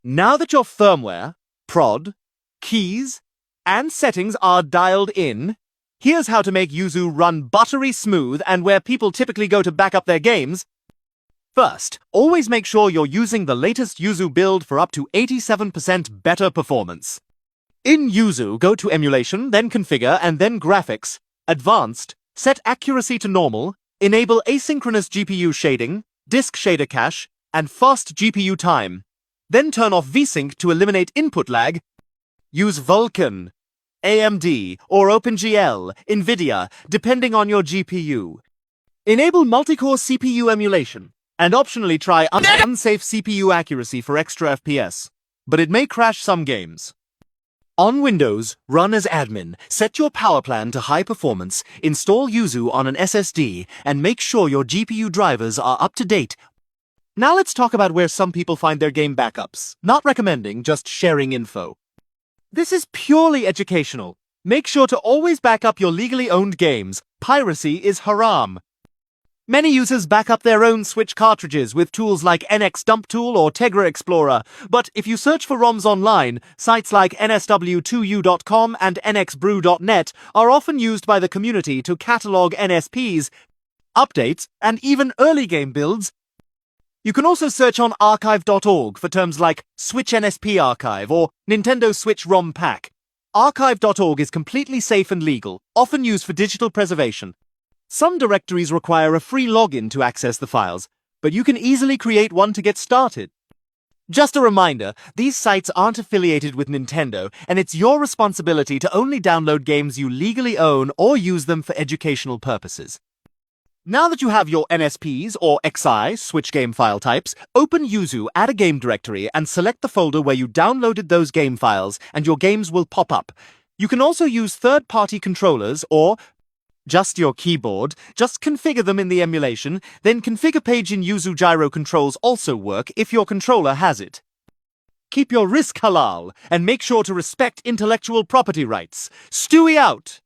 Now that your firmware, prod, keys, and settings are dialed in, here's how to make Yuzu run buttery smooth and where people typically go to back up their games. First, always make sure you're using the latest Yuzu build for up to 87% better performance. In Yuzu, go to Emulation, then Configure, and then Graphics. Advanced, set accuracy to normal, enable asynchronous GPU shading, disk shader cache, and fast GPU time. Then turn off VSync to eliminate input lag. Use Vulkan, AMD, or OpenGL, NVIDIA, depending on your GPU. Enable multi-core CPU emulation, and optionally try unsafe CPU accuracy for extra FPS, but it may crash some games. On Windows, run as admin, set your power plan to high performance, install Yuzu on an SSD, and make sure your GPU drivers are up to date. Now let's talk about where some people find their game backups. Not recommending, just sharing info. This is purely educational. Make sure to always back up your legally owned games. Piracy is haram. Many users back up their own Switch cartridges with tools like NX Dump Tool or Tegra Explorer, but if you search for ROMs online, sites like nsw2u.com and nxbrew.net are often used by the community to catalog NSPs, updates, and even early game builds. You can also search on archive.org for terms like Switch NSP Archive or Nintendo Switch ROM Pack. Archive.org is completely safe and legal, often used for digital preservation. Some directories require a free login to access the files, but you can easily create one to get started. Just a reminder, these sites aren't affiliated with Nintendo, and it's your responsibility to only download games you legally own or use them for educational purposes. Now that you have your NSPs or XI Switch game file types, open Yuzu, add a game directory, and select the folder where you downloaded those game files, and your games will pop up. You can also use third-party controllers or just your keyboard. Just configure them in the emulation, then configure page in Yuzu gyro controls also work if your controller has it. Keep your risk halal, and make sure to respect intellectual property rights. Stewie out!